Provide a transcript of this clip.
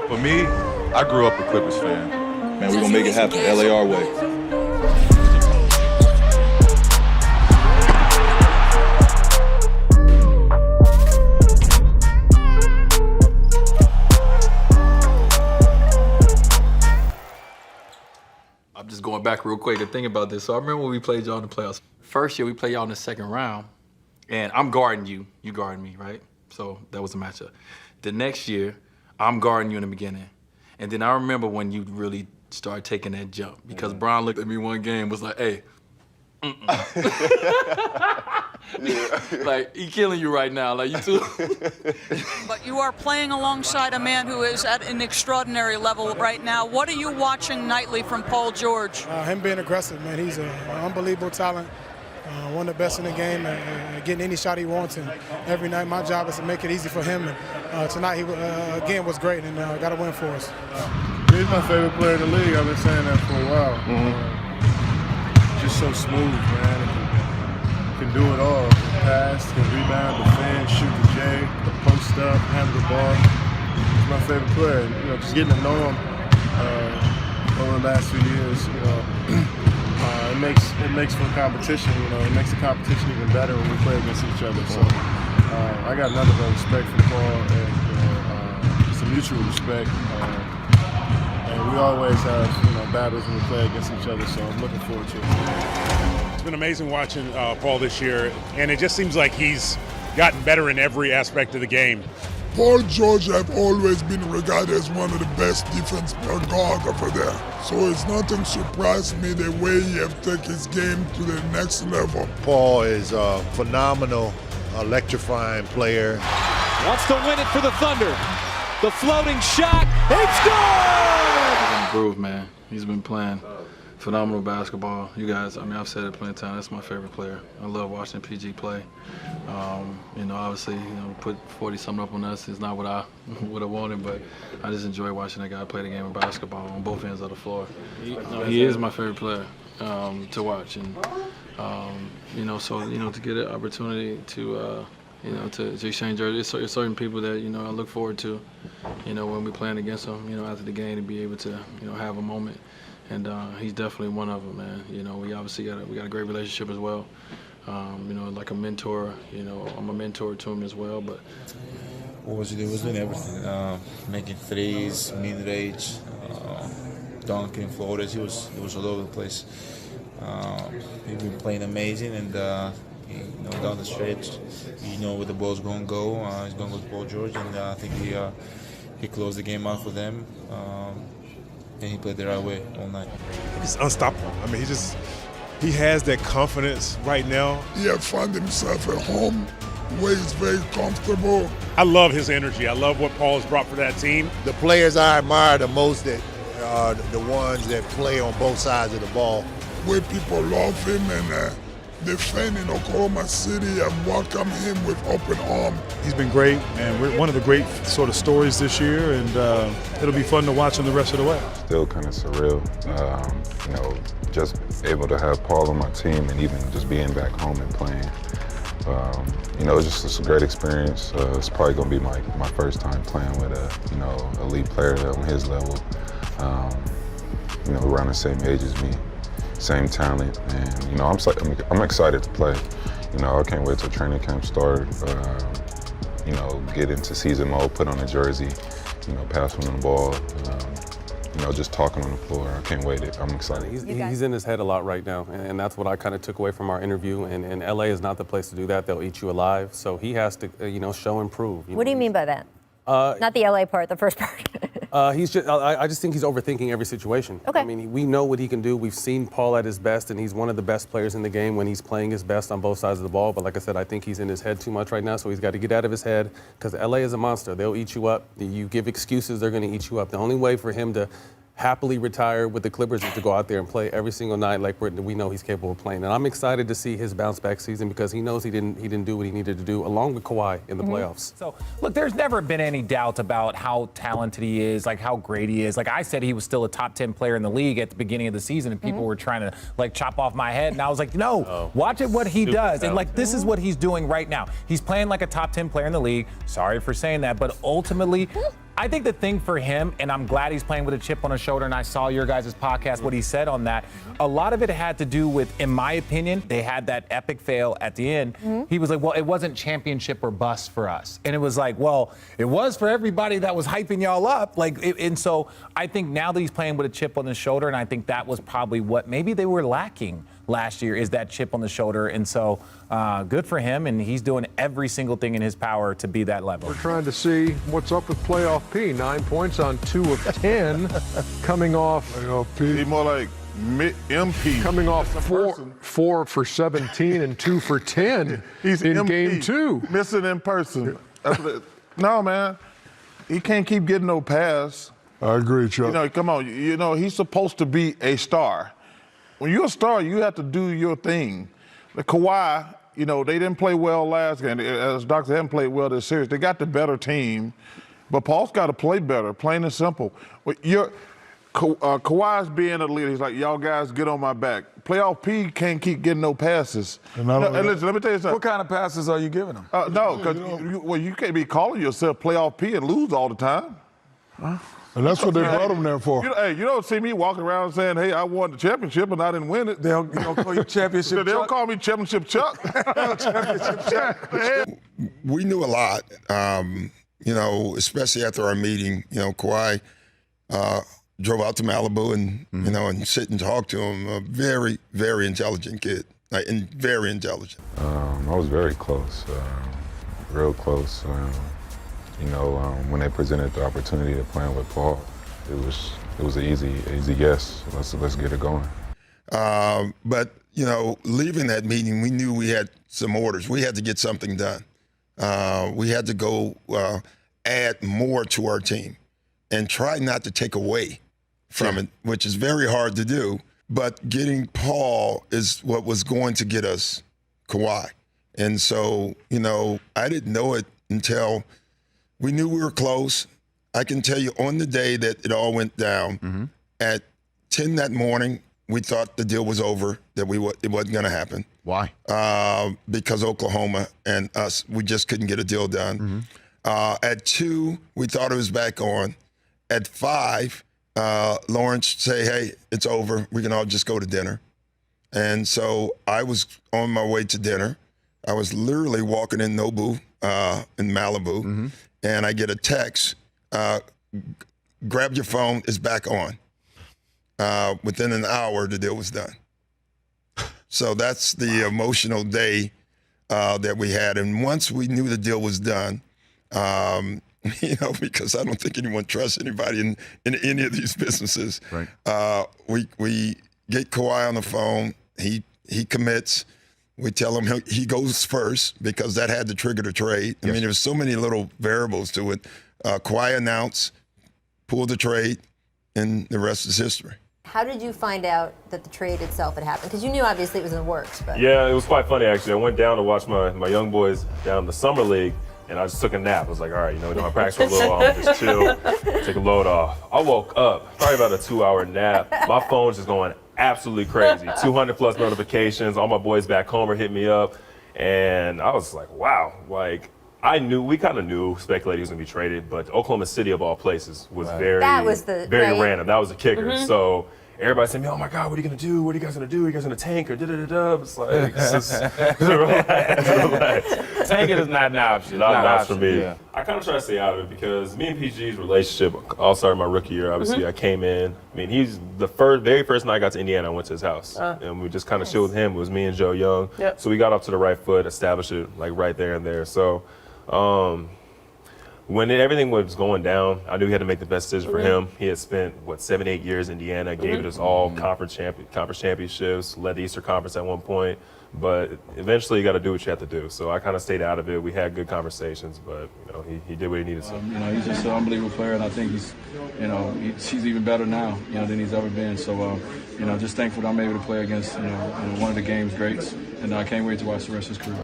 For me, I grew up a Clippers fan. Man, we're gonna make it happen, LA our way. I'm just going back real quick and thinking about this. So I remember when we played y'all in the playoffs. First year we played y'all in the second round, and I'm guarding you. You guarding me, right? So that was a matchup. The next year, I'm guarding you in the beginning. And then I remember when you really started taking that jump because Brian looked at me one game, was like, hey, like, he killing you right now, like you too. But you are playing alongside a man who is at an extraordinary level right now. What are you watching nightly from Paul George? Him being aggressive, man. He's an unbelievable talent. One of the best in the game, getting any shot he wants. And every night, my job is to make it easy for him. And tonight, he again was great and got a win for us. He's my favorite player in the league. I've been saying that for a while. Just so smooth, man. Can do it all. Can pass, can rebound, defend, shoot the J, post up, handle the ball. He's my favorite player. You know, just getting to know him over the last few years, you know, it makes for competition. You know, it makes the competition even better when we play against each other. So I got nothing but respect for Paul, and you know, it's a mutual respect. And we always have, you know, battles when we play against each other. So I'm looking forward to it. It's been amazing watching Paul this year, and it just seems like he's gotten better in every aspect of the game. Paul George have always been regarded as one of the best defense guard over there. So it's nothing surprised me the way he have taken his game to the next level. Paul is a phenomenal, electrifying player. Wants to win it for the Thunder. The floating shot, it's good! He's in the groove, man. He's been playing phenomenal basketball. You guys, I mean, I've said it plenty of times, that's my favorite player. I love watching PG play. You know, obviously, you know, put 40-something up on us is not what I would have wanted, but I just enjoy watching that guy play the game of basketball on both ends of the floor. He is my favorite player to watch, and you know, so, you know, to get an opportunity to you know, to exchange jerseys. There's certain people that, you know, I look forward to, you know, when we're playing against them, you know, after the game, to be able to, you know, have a moment. And he's definitely one of them, man. You know, we obviously got a great relationship as well. You know, like a mentor. You know, I'm a mentor to him as well. But what was he doing? He was doing everything. Making threes, mid-range, dunking, floaters. He was all over the place. He's been playing amazing, and you know, down the stretch, you know where the ball's going to go. He's going to go to Paul George, and I think he closed the game out for them. And he played the right way all night. He's unstoppable. I mean, he has that confidence right now. He have found himself at home where he's very comfortable. I love his energy. I love what Paul has brought for that team. The players I admire the most that are the ones that play on both sides of the ball. Where people love him, and the fans in Oklahoma City have welcomed him with open arms. He's been great, and we're one of the great sort of stories this year, and it'll be fun to watch him the rest of the way. Still kind of surreal, you know, just able to have Paul on my team and even just being back home and playing. You know, it's just a great experience. It's probably going to be my first time playing with a, you know, elite player on his level. You know, around the same age as me. Same talent, and you know, I'm excited to play. You know, I can't wait till training camp start. You know, get into season mode, put on a jersey, you know, pass on the ball. You know, just talking on the floor. I can't wait. I'm excited. He's in his head a lot right now, and that's what I kind of took away from our interview. And LA is not the place to do that. They'll eat you alive. So he has to, you know, show and prove. What do you mean by that? Not the LA part, the first part. I just think he's overthinking every situation. Okay. I mean, we know what he can do. We've seen Paul at his best, and he's one of the best players in the game when he's playing his best on both sides of the ball. But like I said, I think he's in his head too much right now, so he's got to get out of his head, because LA is a monster. They'll eat you up. You give excuses, they're going to eat you up. The only way for him to happily retire with the Clippers is to go out there and play every single night like we know he's capable of playing. And I'm excited to see his bounce back season because he knows he didn't do what he needed to do along with Kawhi in the playoffs. So, look, there's never been any doubt about how talented he is, like how great he is. Like I said, he was still a top 10 player in the league at the beginning of the season, and people were trying to like chop off my head. And I was like, no, watch it what he does. And like, this is what he's doing right now. He's playing like a top 10 player in the league. Sorry for saying that, but ultimately, I think the thing for him, and I'm glad he's playing with a chip on his shoulder, and I saw your guys' podcast, what he said on that, a lot of it had to do with, in my opinion, they had that epic fail at the end. He was like, well, it wasn't championship or bust for us. And it was like, well, it was for everybody that was hyping y'all up. And so I think now that he's playing with a chip on his shoulder, and I think that was probably what maybe they were lacking last year, is that chip on the shoulder. And so good for him, and he's doing every single thing in his power to be that level. We're trying to see what's up with playoff P. 9 points on 2 of 10, coming off. He's more like MP. Coming off 4 for 17 and 2 for 10 He's in MP, game 2. Missing in person. No, man. He can't keep getting no pass. I agree, Chuck. You know, come on. You know, he's supposed to be a star. When you're a star, you have to do your thing. The Kawhi, you know, they didn't play well last game. As Doc said, they haven't played well this series. They got the better team, but Paul's got to play better, plain and simple. Kawhi's being a leader. He's like, y'all guys get on my back. Playoff P can't keep getting no passes. And listen, let me tell you something. What kind of passes are you giving him? No, because you can't be calling yourself Playoff P and lose all the time. And that's what they brought him there for. You don't see me walking around saying, hey, I won the championship and I didn't win it. They don't call you championship Chuck? They don't call me Championship Chuck. Championship Chuck. We knew a lot, you know, especially after our meeting. You know, Kawhi drove out to Malibu and, you know, and sit and talk to him. A very, very intelligent kid, and very intelligent. I was very close, real close. You know, when they presented the opportunity to play with Paul, it was an easy yes. Let's get it going. But you know, leaving that meeting, we knew we had some orders. We had to get something done. We had to go add more to our team and try not to take away from it, which is very hard to do. But getting Paul is what was going to get us Kawhi. And so, you know, I didn't know it until we knew we were close. I can tell you on the day that it all went down, at 10 that morning, we thought the deal was over, that it wasn't going to happen. Why? Because Oklahoma and us, we just couldn't get a deal done. At 2, we thought it was back on. At 5, Lawrence say, hey, it's over. We can all just go to dinner. And so I was on my way to dinner. I was literally walking in Nobu in Malibu. And I get a text, grab your phone, it's back on. Within an hour, the deal was done. So that's the emotional day that we had. And once we knew the deal was done, you know, because I don't think anyone trusts anybody in any of these businesses. Right. We get Kawhi on the phone, he commits. We tell him he goes first because that had to trigger the trade. I mean, there's so many little variables to it. Kawhi announced, pulled the trade, and the rest is history. How did you find out that the trade itself had happened? Because you knew obviously it was in the works. But yeah, it was quite funny actually. I went down to watch my young boys down in the summer league, and I just took a nap. I was like, all right, you know, we don't practice for a little while, I'm just chill, take a load off. I woke up, probably about a 2-hour nap. My phone's just going absolutely crazy. 200 plus notifications. All my boys back home are hitting me up. And I was like, wow. Like, we kind of knew, speculated he was going to be traded, but Oklahoma City, of all places, was very random. That was the kicker. So everybody said, oh my God, what are you going to do? What are you guys going to do? Are you guys going to tank or da-da-da-da? It's like, relax. Tanking is not an option. Not an option for me. Yeah. I kind of try to stay out of it because me and PG's relationship all started my rookie year. Obviously, I came in. I mean, he's the very first night I got to Indiana, I went to his house. And we just kind of chilled with him. It was me and Joe Young. So we got off to the right foot, established it like right there and there. So when everything was going down, I knew he had to make the best decision for him. He had spent, 7-8 years in Indiana, gave us all conference championships, led the Eastern Conference at one point. But eventually you got to do what you have to do. So I kind of stayed out of it. We had good conversations, but he did what he needed to. He's just an unbelievable player, and I think he's even better now, than he's ever been. So, just thankful that I'm able to play against, one of the game's greats, and I can't wait to watch the rest of his career.